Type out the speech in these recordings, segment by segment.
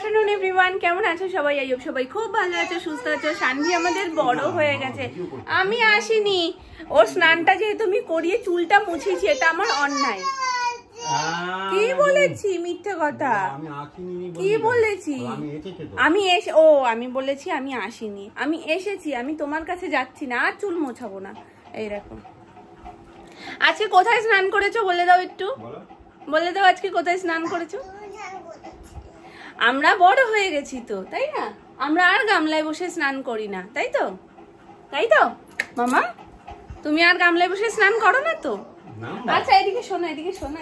Afternoon everyone, কেমন আছো সবাই? আইয়ুব সবাই খুব ভালো আছো, সুস্থ আছো। শানভি আমাদের বড় হয়ে গেছে। আমি আসিনি, ওর স্নানটা যেহেতু আমি করিয়ে চুলটা মুছিয়েছি, এটা আমার অন্যায়। কি বলেছি? মিথ্যে কথা। কি বলেছি? আমি বলেছি আমি আসিনি, আমি এসেছি। আমি তোমার কাছে যাচ্ছি না, আর চুল মোছাবো না। এই দেখো, আজকে কোথায় স্নান করেছো বলে দাও একটু, বলে দাও আজকে কোথায় স্নান করেছো? আমরা বড় হয়ে গেছি তো, তাই না? আমরা আর গামলায় বসে স্নান করি না, তাই তো? তাই তো মামা, তুমি আর গামলায় বসে স্নান করো না তো? আচ্ছা এদিকে শোনো, এদিকে শোনো,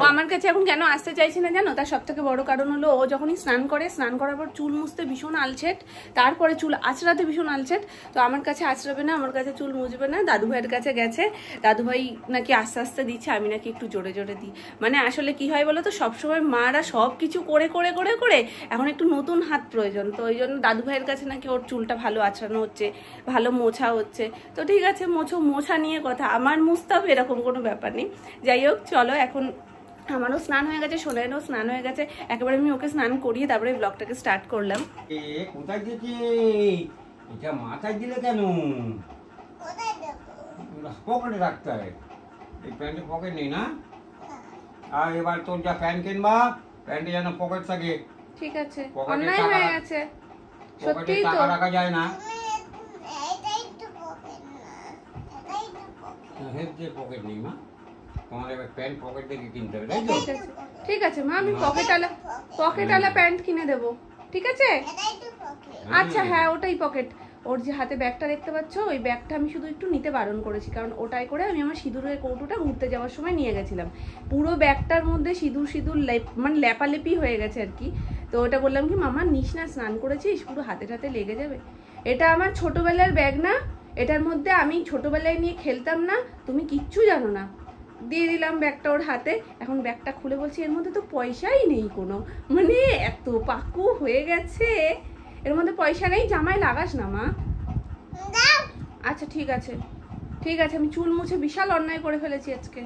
ও আমার কাছে এখন কেন আসতে চাইছে না জানো? তার সব থেকে বড় কারণ হলো, ও যখনই স্নান করে, স্নান করার পর চুল মুছতে ভীষণ আলসেট, তারপরে চুল আঁচড়াতে ভীষণ আলসেট। তো আমার কাছে আঁচড়াবে না, আমার কাছে চুল মুছবে না। দাদু ভাইয়ের কাছে গেছে, দাদু ভাই নাকি আস্তে আস্তে দিচ্ছে, আমি নাকি একটু জোরে জোরে দিই। মানে আসলে কি হয় বলো তো, সবসময় মারা সব কিছু করে করে করে করে এখন একটু নতুন হাত প্রয়োজন। তো ওই জন্য দাদু ভাইয়ের কাছে নাকি ওর চুলটা ভালো আঁচড়ানো হচ্ছে, ভালো মোছা হচ্ছে। তো ঠিক আছে, মোছা নিয়ে কথা, আমার মুছতে হবে এরকম কোনো ব্যাপার নেই। যাই হোক, চলো এখন আমারও স্নান হয়ে গেছে, সোনাইরও স্নান হয়ে গেছে, একেবারে আমি ওকে স্নান করিয়ে তারপরে ব্লগটাকে স্টার্ট করলাম। কোথায় গেছে এটা? মাথায় দিলে কেন? পকেটে রাখতে হয়। এই প্যান্টে পকেট নেই না? আর এবার তোর যা প্যান্ট কিনবা, প্যান্টে যেন পকেট থাকে। ঠিক আছে, অন্যায় হয়ে গেছে, সত্যি তো। টাকা রাখা যায় না। পকেট নেই মা, তোমার এবার প্যান্ট পকেট দেখে কিনতে হবে, তাই তো? ঠিক আছে মা, আমি পকেটওয়ালা প্যান্ট কিনে দেবো, ঠিক আছে? আচ্ছা হ্যাঁ, ওটাই পকেট। ওর যে হাতে ব্যাগটা দেখতে পাচ্ছ, ওই ব্যাগটা আমি শুধু একটু নিতে বারণ করেছি, কারণ ওটাই করে আমি আমার সিঁদুরের কৌটোটা ঘুরতে যাওয়ার সময় নিয়ে গেছিলাম। পুরো ব্যাগটার মধ্যে সিঁদুর মানে লেপালেপি হয়ে গেছে আর কি। তো ওটা বললাম কি, মামা নিস না, স্নান করেছিস, পুরো হাতে টাতে লেগে যাবে। এটা আমার ছোটবেলার ব্যাগ না, এটার মধ্যে আমি ছোটবেলায় নিয়ে খেলতাম না, তুমি কিচ্ছু জানো না। দিয়ে দিলাম ব্যাগটা ওর হাতে। এখন ব্যাগটা খুলে বলছি, এর মধ্যে তো পয়সাই নেই কোনো, মানে এত পাকু হয়ে গেছে, এর মধ্যে পয়সা নেই। জামাই লাগাস না মা। আচ্ছা ঠিক আছে, ঠিক আছে, আমি চুল মুছে বিশাল অন্যায় করে ফেলেছি আজকে।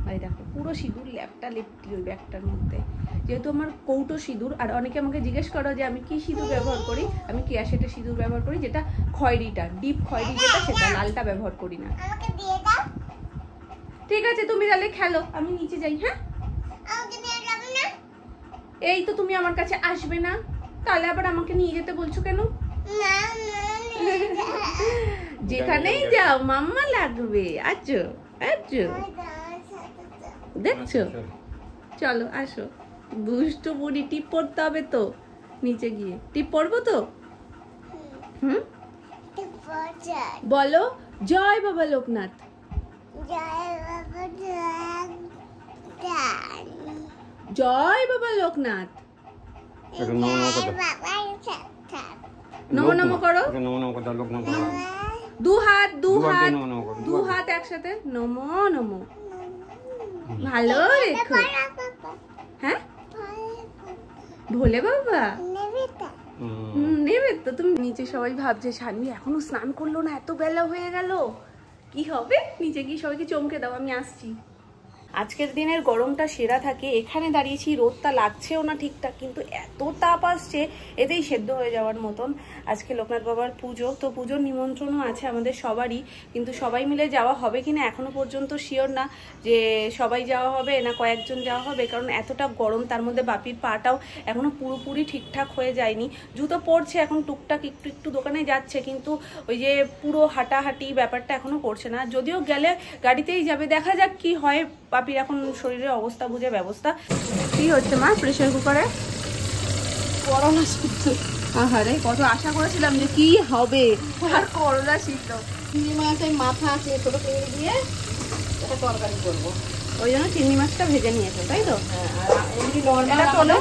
ভাই দেখো, পুরো সিঁদুর লেপটি ওই ব্যাগটার মধ্যে। যেহেতু আমার কৌটো সিঁদুর, আর অনেকে আমাকে জিজ্ঞেস করো যে আমি কি সিঁদুর ব্যবহার করি, আমি কেয়াশেটের সিঁদুর ব্যবহার করি, যেটা খয়েরিটা, ডিপ খয়েরি যেটা, সেটা, লালটা ব্যবহার করি না। ঠিক আছে, তুমি তাহলে খেলো, আমি নিচে যাই। হ্যাঁ, এই তো তুমি আমার কাছে আসবে না, তাহলে আবার আমাকে নিয়ে যেতে বলছো কেন? যেখানেই যাও মাম্মা লাগবে। আচ্ছা আচ্ছা, দেখছো? চলো আসো, দুষ্টু বুড়ি। টিপ পড়তে হবে তো, নিচে গিয়ে টিপ পড়বো তো। বলো জয় বাবা লোকনাথ। জয় বাবা লোকনাথ। নমো নমো করো, দু হাত একসাথে, নমো নমো। ভালো রেখো। হ্যাঁ, ভোলে বাবা নেবে তো। তুমি নিচে, সবাই ভাবছে শানভি এখনো স্নান করলো না, এত বেলা হয়ে গেল, কি হবে? নিচে গিয়ে সবাইকে চমকে দাও, আমি আসছি। আজকের দিনের গরমটা সেরা থাকে। এখানে দাঁড়িয়েছি, রোদটা লাগছেও না ঠিকঠাক, কিন্তু এত তাপ আসছে, এতেই সেদ্ধ হয়ে যাওয়ার মতন। আজকে লোকনাথ বাবার পুজো, তো পুজোর নিমন্ত্রণও আছে আমাদের সবারই, কিন্তু সবাই মিলে যাওয়া হবে কিনা এখনো পর্যন্ত শিওর না, যে সবাই যাওয়া হবে না কয়েকজন যাওয়া হবে, কারণ এতটা গরম। তার মধ্যে বাপির পাটাও এখনো পুরোপুরি ঠিকঠাক হয়ে যায়নি। জুতো পরছে এখন টুকটাক, একটু একটু দোকানে যাচ্ছে, কিন্তু ওই যে পুরো হাঁটাহাঁটি ব্যাপারটা এখনো করছে না। যদিও গেলে গাড়িতেই যাবে, দেখা যাক কি হয়। বাপির এখন শরীরের অবস্থা বুঝে ব্যবস্থা। কি হচ্ছে মা প্রেসার কুকারে? করলা সিদ্ধ। আহারে, কত আশা করেছিলাম যে কি হবে, আর করলা সিদ্ধ। চিংড়ি মাছের মাথা আছে, ছোট চিংড়ি দিয়ে এটা তরকারি করবো, ওই জন্য চিংড়ি মাছটা ভেজে নিয়েছো, তাই তো? হ্যাঁ, আর এমনি নরমাল তোলো,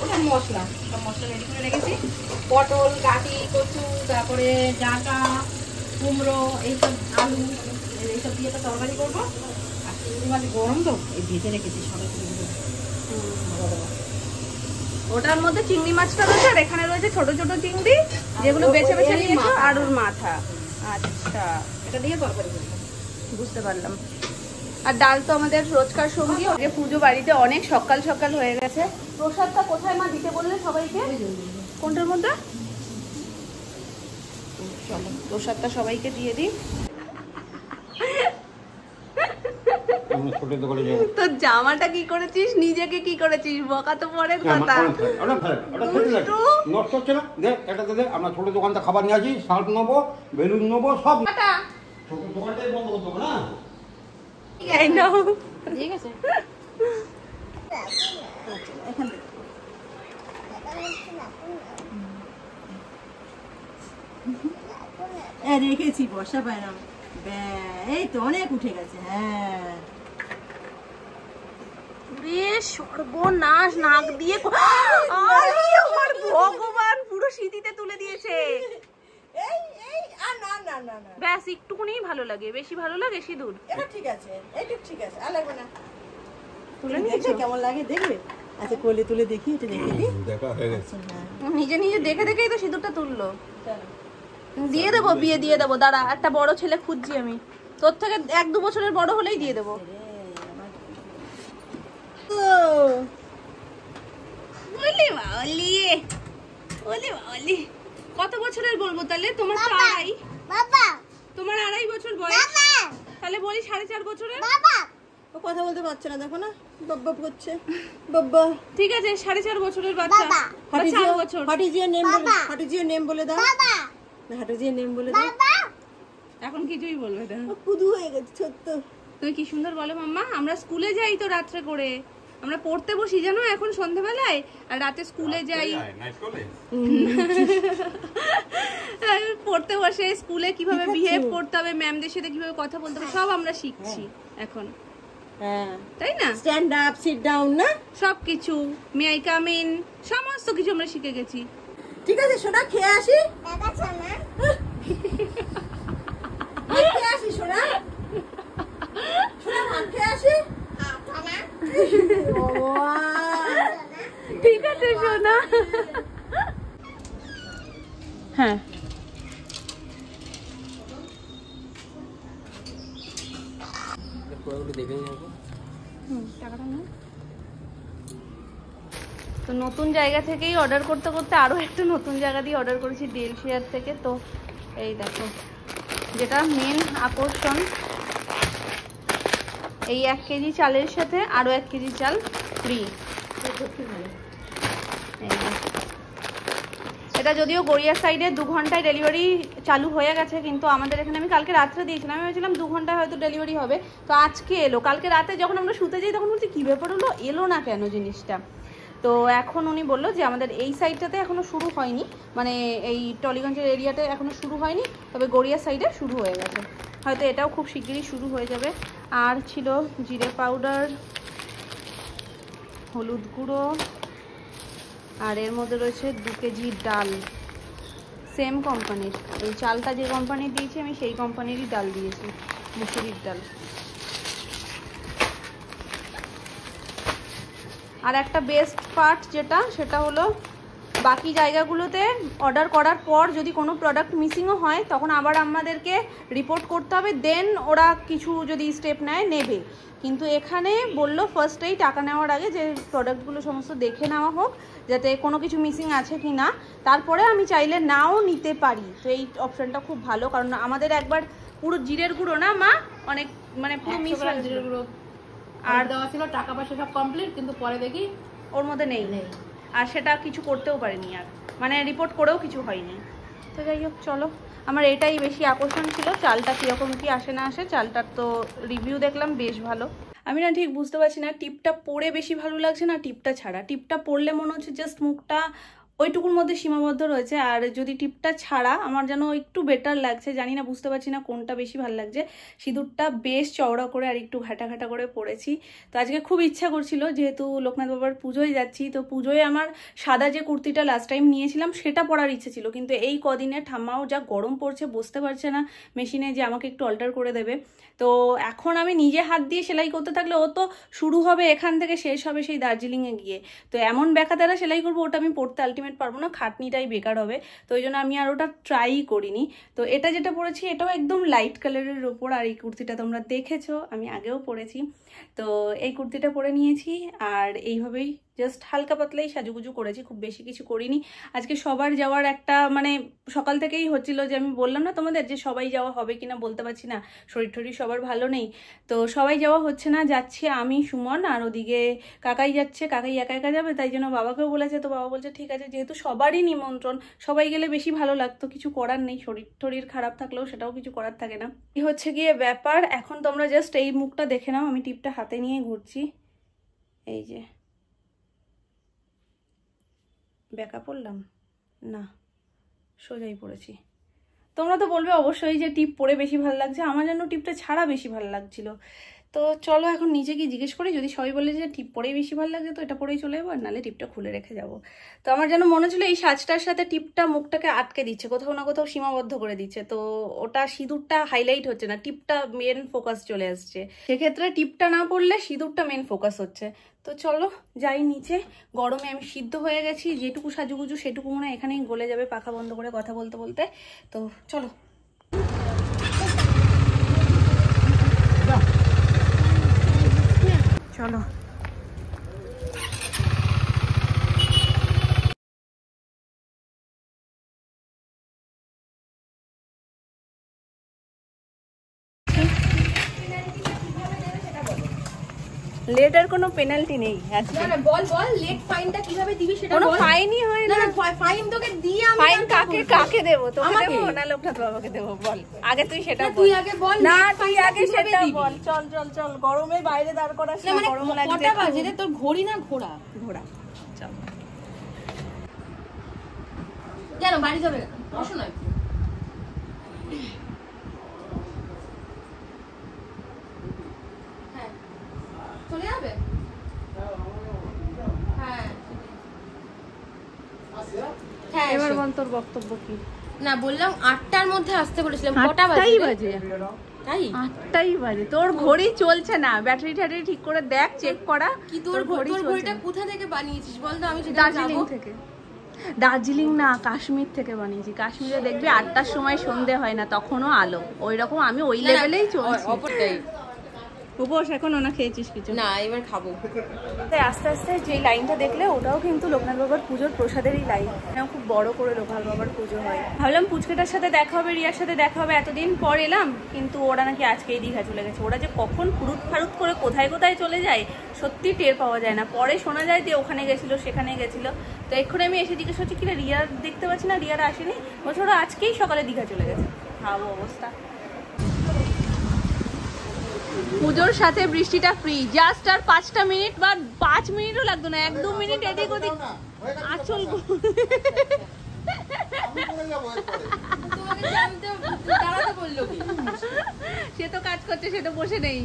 ওটা মশলা, সব মশলা রেডি করে রেখেছি। পটল, গাটি, কচু, তারপরে ডাঁটা, কুমড়ো, এইসব আলু, এইসব দিয়ে তো তরকারি করবো। গরম তো, এই ভেজে রেখেছি ওটার মধ্যে চিংড়ি মাছটা রয়েছে, আর এখানে রয়েছে ছোট ছোট চিংড়ি, যেগুলো বেছে বেছে নিয়েছো, আর ওর মাথা। আচ্ছা, এটা দিয়ে তরকারি করবো, বুঝতে পারলাম। আর ডাল তো আমাদের রোজকার সঙ্গী। আগে পুজো বাড়িতে অনেক সকাল সকাল হয়ে গেছে। প্রসাদটা কোথায় মা দিতে বললে সবাইকে? কোনটার মধ্যে? চলো প্রসাদটা সবাইকে দিয়ে দিই। তো জামাটা কি করেছিস, নিজেকে কি করেছিস? বকা তো পরের কথা। আমরা ছোট দোকানটা খাবার নিয়ে আসি, শার্ট নেবো, বেলুন নেবো, সব ছোট দোকানটাই বন্ধ করতে হবে না। ঠিক আছে রেখেছি, বসা পায় না। এই তো অনেক উঠে গেছে। হ্যাঁ সর্বনাশ, নাক দিয়ে ভগবান পুরো শীতিতে তুলে দিয়েছে। ব্যাস একটুকুনি ভালো লাগে, বেশি ভালো লাগে সিঁদুর। এটা ঠিক আছে, এটা ঠিক আছে, আর লাগবে না। তুলে নিয়েছো কেমন লাগে দেখবে? আচ্ছা কোলে তুলে দেখি, এটা দেখে দি। দেখা হয়ে গেছে। নিজে নিজে দেখে দেখেই তো সিঁদুরটা তুললো। দিয়ে দেবো, বিয়ে দিয়ে দেবো। দাঁড়া, একটা বড় ছেলে খুঁজছি আমি, তোর থেকে 1-2 বছরের বড় হলেই দিয়ে দেবো। কত বছরের বলবো তাহলে? তোমার তোমার 2.5 বছর বয়স, তাহলে বলি 4.5 বছরের। ও কথা বলতে পারছে না, দেখো না, বাব্বা করছে। বাব্বা ঠিক আছে, 4.5 বছরের বাচ্চা। 4 বছর। হাটিজিয়ার নেম বলে, হাটিজিয়ার নেম বলে দাও। হাটিজিয়ার নেম বলে দাও। এখন কিছুই বলবে না, কুদু হয়ে গেছে ছোট্ট। তুমি কি সুন্দর বলো মাম্মা। আমরা স্কুলে যাই তো রাত্রে করে, আমরা পড়তে বসি জানো এখন সন্ধ্যাবেলায়, আর রাতে স্কুলে যাই। পড়তে বসে স্কুলে কিভাবে বিহেভ করতে হবে, ম্যামদের সাথে কিভাবে কথা বলতে হবে, সব আমরা শিখছি এখন। তাই না? স্ট্যান্ড আপ, সিট ডাউন, না সবকিছু, মে আই কাম ইন, সমস্ত কিছু আমরা শিখে গেছি। ঠিক আছে সোনা, খেয়ে আসি। খেয়ে আসি সোনা, সোনা ভাত খেয়ে আসি। ঠিক আছে সোনা। হ্যাঁ তো নতুন জায়গা থেকেই অর্ডার করতে করতে আরো একটা নতুন জায়গা দিয়ে অর্ডার করেছি, ডেলশিয়ার থেকে। তো এই দেখো, যেটা মেন আকর্ষণ, এই 1 কেজি চালের সাথে আরো 1 কেজি চাল ফ্রি। এটা যদিও গড়িয়া সাইডে 2 ঘন্টায় ডেলিভারি চালু হয়ে গেছে, কিন্তু আমাদের এখানে আমি কালকে রাত্রে দিয়েছিলাম, আমি ভেবেছিলাম 2 ঘন্টায় হয়তো ডেলিভারি হবে। তো আজকে এলো। কালকে রাতে যখন আমরা শুতে যাই তখন বলছি কী ব্যাপার হলো, এলো না কেন জিনিসটা। তো এখন উনি বললো যে আমাদের এই সাইডটাতে এখনও শুরু হয়নি, মানে এই টলিগঞ্জের এরিয়াতে এখনও শুরু হয়নি, তবে গড়িয়া সাইডে শুরু হয়ে গেছে। হয়তো এটাও খুব শিগগিরই শুরু হয়ে যাবে। আর ছিল জিরে পাউডার, হলুদ গুঁড়ো, আর এর মধ্যে রয়েছে 2 কেজি ডাল, সেম কোম্পানির। এই চালটা যে কোম্পানির দিয়েছি আমি সেই কোম্পানিরই ডাল দিয়েছি, মুসুরির ডাল। আর একটা বেস্ট পার্ট যেটা, সেটা হলো বাকি জায়গাগুলোতে অর্ডার করার পর যদি কোনো প্রোডাক্ট মিসিংও হয় তখন আবার আমাদেরকে রিপোর্ট করতে হবে, দেন ওরা কিছু যদি স্টেপ নেবে। কিন্তু এখানে বললো ফার্স্টেই টাকা নেওয়ার আগে যে প্রোডাক্টগুলো সমস্ত দেখে নেওয়া হোক, যাতে কোনো কিছু মিসিং আছে কি না, তারপরে আমি চাইলে নাও নিতে পারি। তো এই অপশানটা খুব ভালো, কারণ আমাদের একবার পুরো জিরের গুঁড়ো না মা, অনেক মানে পুরো মিস হয়ে জিরের গুঁড়ো আর দেওয়া ছিল, টাকা পয়সা সব কমপ্লিট, কিন্তু পরে দেখি ওর মধ্যে নেই, আর সেটা কিছু করতেও পারিনি, আর মানে রিপোর্ট করেও কিছু হয়নি। তো যাই হোক, চলো, আমার এটাই বেশি আকর্ষণ ছিল, চালটা কীরকম কি আসে না আসে। চালটার তো রিভিউ দেখলাম বেশ ভালো। আমি না ঠিক বুঝতে পারছি না টিপটা পরে বেশি ভালো লাগছে না টিপটা ছাড়া। টিপটা পরলে মনে হচ্ছে জাস্ট মুখটা ওইটুকুর মধ্যে সীমাবদ্ধ রয়েছে, আর যদি টিপটা ছাড়া আমার যেন একটু বেটার লাগছে। জানি না, বুঝতে পারছি না কোনটা বেশি ভালো লাগছে। সিঁদুরটা বেশ চওড়া করে আর একটু ঘাটা ঘাটা করে পরেছি। তো আজকে খুব ইচ্ছা করছিল, যেহেতু লোকনাথ বাবার পুজোয় যাচ্ছি, তো পুজোয় আমার সাদা যে কুর্তিটা লাস্ট টাইম নিয়েছিলাম সেটা পরার ইচ্ছে ছিল, কিন্তু এই কদিনে ঠাম্মাও যা গরম পড়ছে, বসতে পারছে না মেশিনে যে আমাকে একটু অল্টার করে দেবে। তো এখন আমি নিজে হাত দিয়ে সেলাই করতে থাকলে ও তো শুরু হবে এখান থেকে, শেষ হবে সেই দার্জিলিংয়ে গিয়ে। তো এমন ব্যাকাতারা সেলাই করবো, ওটা আমি পড়তে আলটিমেট সমেত পারবো না, খাটনিটাই বেকার হবে, তো ওই জন্য আমি আর ওটা ট্রাই করিনি। তো এটা যেটা পরেছি এটাও একদম লাইট কালারের ওপর, আর এই কুর্তিটা তোমরা দেখেছো আমি আগেও পরেছি। তো এই কুর্তিটা পরে নিয়েছি আর এইভাবেই জাস্ট হালকা পাতলাই সাজুগুজু করেছি, খুব বেশি কিছু করিনি। আজকে সবার যাওয়ার একটা মানে সকাল থেকেই হচ্ছিল যে আমি বললাম না তোমাদের যে সবাই যাওয়া হবে কিনা বলতে পারছি না, শরীর টরীর সবার ভালো নেই, তো সবাই যাওয়া হচ্ছে না। যাচ্ছি আমি, সুমন, আর ওদিকে কাকাই যাচ্ছে, কাকাই একা একা যাবে, তাই জন্য বাবাকেও বলেছে। তো বাবা বলছে ঠিক আছে, যেহেতু সবারই নিমন্ত্রণ সবাই গেলে বেশি ভালো লাগতো, কিছু করার নেই, শরীর টরীর খারাপ থাকলেও সেটাও কিছু করার থাকে না। এই হচ্ছে গিয়ে ব্যাপার। এখন তোমরা জাস্ট এই মুখটা দেখে নাও, আমি টিপটা হাতে নিয়ে ঘুরছি, এই যে ব্যাকা পড়লাম না, সোজাই পড়েছি। তোমরা তো বলবে অবশ্যই যে টিপ পরে বেশি ভালো লাগছে, আমার জন্য টিপটা ছাড়া বেশি ভালো লাগছিল। তো চলো এখন নিচে গিয়ে জিজ্ঞেস করি, যদি সবাই বলে যে টিপ পরেই বেশি ভালো লাগছে তো এটা পরেই চলে যাবো, আর নাহলে টিপটা খুলে রেখে যাবো। তো আমার যেন মনে ছিল এই সাজটার সাথে টিপটা মুখটাকে আটকে দিচ্ছে, কোথাও না কোথাও সীমাবদ্ধ করে দিচ্ছে, তো ওটা সিঁদুরটা হাইলাইট হচ্ছে না, টিপটা মেন ফোকাস চলে আসছে। সেক্ষেত্রে টিপটা না পড়লে সিঁদুরটা মেন ফোকাস হচ্ছে। তো চলো যাই নিচে, গরমে আমি সিদ্ধ হয়ে গেছি, যেটুকু সাজুগুজু সেটুকু মনে হয় এখানেই গলে যাবে পাখা বন্ধ করে কথা বলতে বলতে। তো চলো চলো। লেটের কোনো পেনাল্টি নেই আজকে। না বল বল লেট ফাইনটা কিভাবে দিবি সেটা বল। কোনো ফাইনই হয় না। না ফাইন তোকে দি আমি। ফাইন কাকে দেব? তোকে দেব না লোকনাথ বাবাকে দেব? বল আগে তুই সেটা বল। তুই আগে বল। না তুই আগে সেটা বল। চল চল চল, গরমে বাইরে দাঁড় করাস না, গরম লাগছে। কটা বাজে রে তোর? ঘড়ি না ঘোড়া? ঘোড়া। চল কেন বাড়ি যাবে? বসো না। হ্যাঁ চলে যাবে। হ্যাঁ এবার বল তোর বক্তব্য কি? না বললাম 8টার মধ্যে আসতে বলেছিলাম, কটা বাজে? 8টাই বাজে। তাই 8টাই বাজে। তোর ঘড়ি চলছে না, ব্যাটারি ট্যাটারি ঠিক করে দেখ, চেক করা। কি তোর ঘড়িটা কোথা থেকে বানিয়েছিস বল তো? আমি সেটা দার্জিলিং থেকে। দার্জিলিং না, কাশ্মীর থেকে বানিয়েছি। কাশ্মীরে দেখবি 8টার সময় সন্ধে হয় না, তখনও আলো। ওই রকম আমি ওই লেভেলেই চলছি। উপোস এখনো না খেয়েছিস কিছু? না এবার খাবো। আস্তে আস্তে যে লাইনটা দেখলে ওটাও কিন্তু লোকনাথ বাবার পুজোর প্রসাদেরই লাইন। খুব বড় করে লোকনাথ বাবার পুজো হয়। ভাবলাম পুচকেটার সাথে দেখা হবে, রিয়ার সাথে দেখা হবে, এতদিন পর এলাম, কিন্তু ওরা নাকি আজকেই দীঘা চলে গেছে। ওরা যে কখন ফুরুত ফারুত করে কোথায় কোথায় চলে যায় সত্যি টের পাওয়া যায় না। পরে শোনা যায় যে ওখানে গেছিল সেখানে গেছিল। তো এক্ষুনি আমি এসে জিজ্ঞেস করছি কিনা রিয়ার দেখতে পাচ্ছি না, রিয়ার আসেনি। বলছে ওরা আজকেই সকালে দীঘা চলে গেছে। ভাবো অবস্থা। পুজোর সাথে বৃষ্টিটা ফ্রি, জাস্ট আর 5টা মিনিট বা 5 মিনিটও লাগতো না, 1-2 মিনিট এদিক ওদিক আচল। সে তো কাজ করছে, সে তো বসে নেই।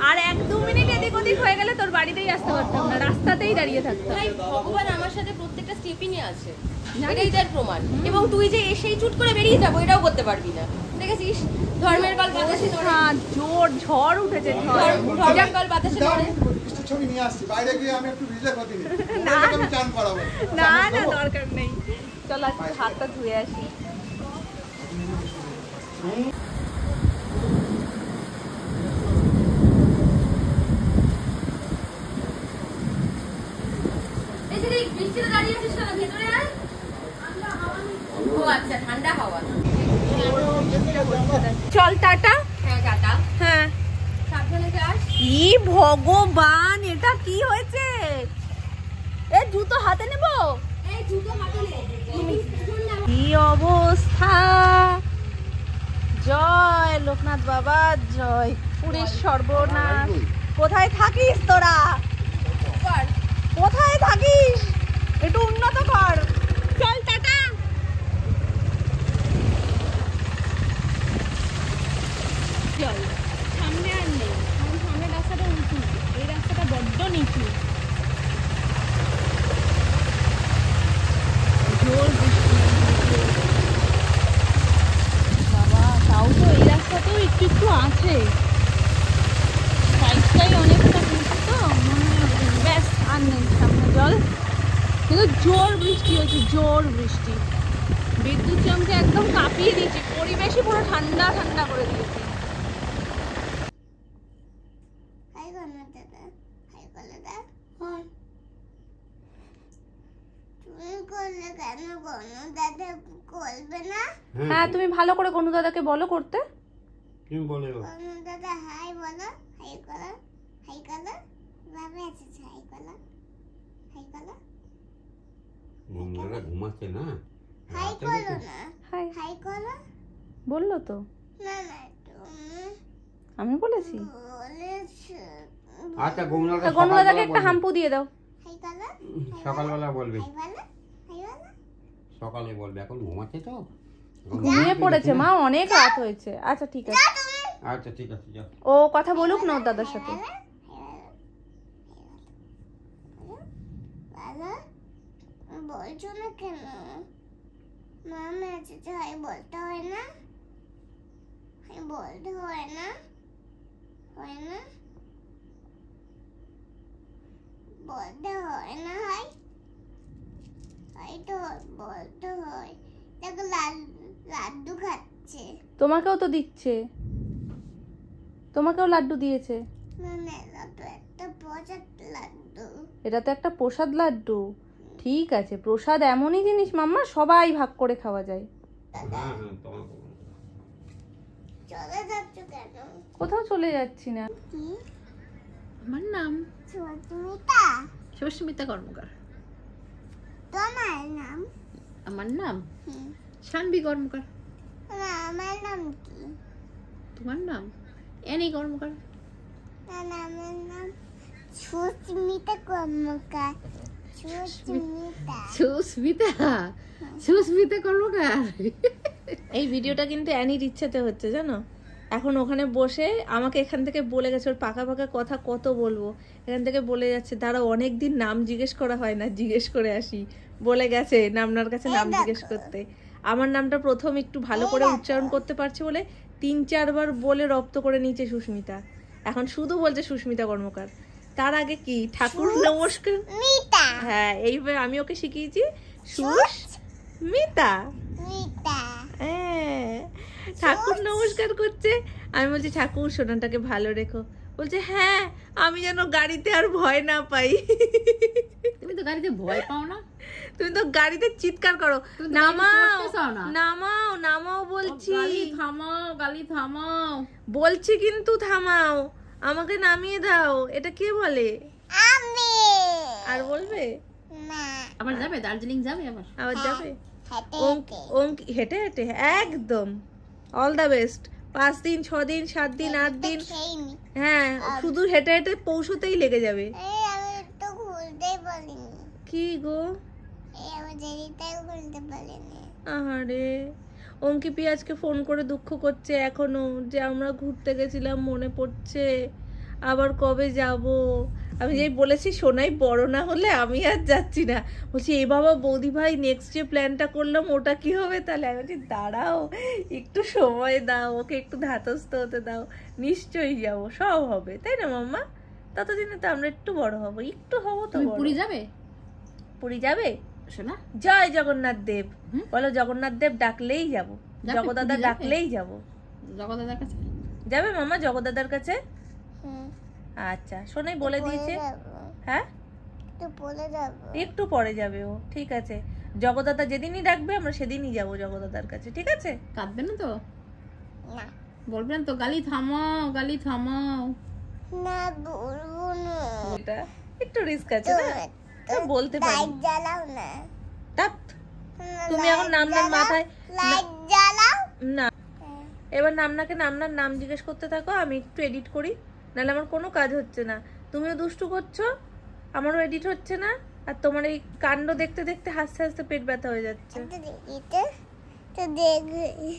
আর 1-2 মিনিট এদিক ওদিক হয়ে গেলে তোর বাড়িতেই আসতে পারতাম না, রাস্তাতেই দাঁড়িয়ে থাকতাম। ভগবান আমার সাথে প্রত্যেকটা স্টেপই নিয়ে আছে, এটাই তার প্রমাণ। এবং তুই যে এসেই চুট করে বেরিয়ে যাবো এটাও করতে পারবি না। দেখেছিস ধর্মের কাল বাতাসে ধরে, জোর ঝড় উঠেছে। ধর্মের কাল বাতাসে ধরে। ছবি নিয়ে আসছি, বাইরে গিয়ে আমি একটু ভিজে ক্ষতি নেই, আমি চান করাবো। না না দরকার নেই, চল আজকে হাতটা ধুয়ে আসি। চল টাটা। হ্যাঁ টাটা। হ্যাঁ সাবধানে যাস। কি ভগবান, এটা কি হয়েছে? এ জুতো হাতে নেব? এই জুতো হাতে নে। কি অবস্থা! জয় লোকনাথ বাবা জয়। পুরীর সর্বনাশ। কোথায় থাকিস তোরা? কোথায় থাকিস? একটু উন্নত কর। চল টাটা। চল সামনে আর নেই, সামনের রাস্তাটা উঁচু, এই রাস্তাটা বড্ড নিচু। জোর বৃষ্টি বাবা, তাও তো এই রাস্তাতেও একটু একটু আছে, সাইডটাই অনেকটা নিচু তো মনে হয়। ব্যাস আর নেই, সামনে জল। কিন্তু জোর বৃষ্টি হয়েছে, জোর বৃষ্টি, বিদ্যুৎ চমকে একদম কাঁপিয়ে দিয়েছে, পরিবেশই পুরো ঠান্ডা ঠান্ডা করে দিয়েছে। হ্যাঁ তুমি ভালো করে গনু দাদাকে বলো করতে। তুমি বলো গনু দাদা হাই বলো, হাই করো, হাই করো, বাবা এসেছে, হাই করো, হাই করো। ঘুমরা ঘুমাচ্ছে না, হাই করো না, হাই হাই করো। বললো তো, না না তুমি আমি বলেছি। বলেছো। আচ্ছা গনু দাদাকে একটা হাম্পু দিয়ে দাও। হাই করো, সকালবেলা বলবে, হাই বলো, হাই বলো। সকালে বলবে, এখন ঘুমাচ্ছে তো, ঘুমিয়ে পড়েছে মা, অনেক রাত হয়েছে। আচ্ছা ঠিক আছে, আচ্ছা ঠিক আছে যাও। ও কথা বলুক না ওর দাদার সাথে। বলছো না কেন? মামা এসেছে, হাই বলতে হয় না? হাই বলতে হয় না? হয় না? বলতে হয় না হাই? হাই তো বলতে হয়। দেখো লাড্ডু খাচ্ছে। তোমাকেও তো দিচ্ছে, তোমাকেও লাড্ডু দিয়েছে। না না, এটা তো একটা প্রসাদ লাড্ডু। এটা তো একটা প্রসাদ লাড্ডু। ঠিক আছে, প্রসাদ এমনই জিনিস মাম্মা, সবাই ভাগ করে খাওয়া যায়। হ্যাঁ হ্যাঁ তোমাকে চলে যাচ্ছ কেন? কোথাও চলে যাচ্ছি না। কি? আমার নাম সুস্মিতা। সুস্মিতা কর্মকার। তোমার নাম? আমার নাম হুম। শানবি কর্মকার। না, আমার নাম কি? তোমার নাম এনি কর্মকার। না না, আমার নাম সুস্মিতা কর্মকার। সুস্মিতা। সুস্মিতা, সুস্মিতা কর্মকার। এই ভিডিওটা কিন্তু অ্যানির ইচ্ছেতে হচ্ছে জানো। এখন ওখানে বসে আমাকে এখান থেকে বলে গেছে, ওর পাকা পাকা কথা কত বলবো, এখান থেকে বলে যাচ্ছে দাঁড়াও অনেকদিন নাম জিজ্ঞেস করা হয় না, জিজ্ঞেস করে আসি। বলে গেছে নামনার কাছে নাম জিজ্ঞেস করতে। আমার নামটা প্রথম একটু ভালো করে উচ্চারণ করতে পারছে বলে 3-4 বার বলে রপ্ত করে নিয়েছে সুস্মিতা। এখন শুধু বলছে সুস্মিতা কর্মকার। তার আগে কি ঠাকুর নমস্কার। মিতা। হ্যাঁ এইভাবে আমি ওকে শিখিয়েছি, সুস্মিতা। মিতা। হ্যাঁ, ঠাকুর নমস্কার করছে। আমি বলছি ঠাকুর সোনাটাকে ভালো রেখো। বলছে হ্যাঁ, আমি যেন গাড়িতে আর ভয় না পাই। তুমি তো গাড়িতে ভয় পাও না? তুমি তো গাড়িতে চিৎকার করো, তুমি তো নামাও গাড়ি চড়তে চাও না। নামাও নামাও বলছি। গাড়ি থামাও, গাড়ি থামাও বলছি কিন্তু থামাও, আমাকে নামিয়ে দাও। এটা কে বলে? আমি। আর বলবে? না। আবার যাবে দার্জিলিং যাবে আবার? আবার যাবে? হেঁটে হেঁটে হেঁটে একদম অল দ্য বেস্ট। 5 দিন 6 দিন 7 দিন 8 দিন, খেইনি। হ্যাঁ শুধু হেঁটে হেঁটে পৌঁছতেই লেগে যাবে। এই আমি তো খুলতেই বলিনি। কি গো? এই আমি দেরিতেও খুলতে বলিনি। আহারে, অঙ্কিপি আজকে ফোন করে দুঃখ করছে এখনো যে আমরা ঘুরতে গেছিলাম, মনে পড়ছে, আবার কবে যাব। আমি যেই বলেছি সোনাই বড় না হলে আমি আর যাচ্ছি না। বলছি এ বাবা বৌদি ভাই নেক্সট যে প্ল্যানটা করলাম ওটা কি হবে তাহলে? আমি বলছি দাঁড়াও একটু সময় দাও, ওকে একটু ধাতস্থ হতে দাও, নিশ্চয়ই যাবো, সব হবে, তাই না মাম্মা? ততদিনে তো আমরা একটু বড় হবো, একটু হবো তো। তুমি বড়। পুরী যাবে? পুরী যাবে? শোনা জয় জগন্নাথ দেব। বলো জগন্নাথ দেব ডাকলেই যাব, যাবে, জগদাদা পুরী যাবে? ডাকলেই যাব। জগদাদার কাছে যাবে মামা জগদাদার কাছে? হুম। আচ্ছা সোনাই বলে দিয়েছে। যাবো। হ্যাঁ তো বলে যাবো। একটু পরে যাবে ও, ঠিক আছে। জগদাদা যেদিনই ডাকবে আমরা সেদিনই যাব জগদাদার কাছে, ঠিক আছে? কাঁদবে না তো? না। বলবেন তো গালি থামাও, গালি থামাও? না বলবো না। এটা একটু রিস্ক আছে না, তা বলতে পারি। লাইট জ্বালাও না। টাপ, তুমি এখন নামনার মাথায় লাইট জ্বালাও। না, এবার নামনাকে নামনার নাম জিজ্ঞেস করতে থাকো, আমি একটু এডিট করি, নাহলে আমার কোনো কাজ হচ্ছে না। তুমিও দুষ্টু করছো, আমারও এডিট হচ্ছে না, আর তোমার এই কাণ্ড দেখতে দেখতে হাসতে হাসতে পেট ব্যথা হয়ে যাচ্ছে। তো দেখি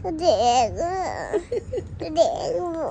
তো দেখবো তো দেখবো।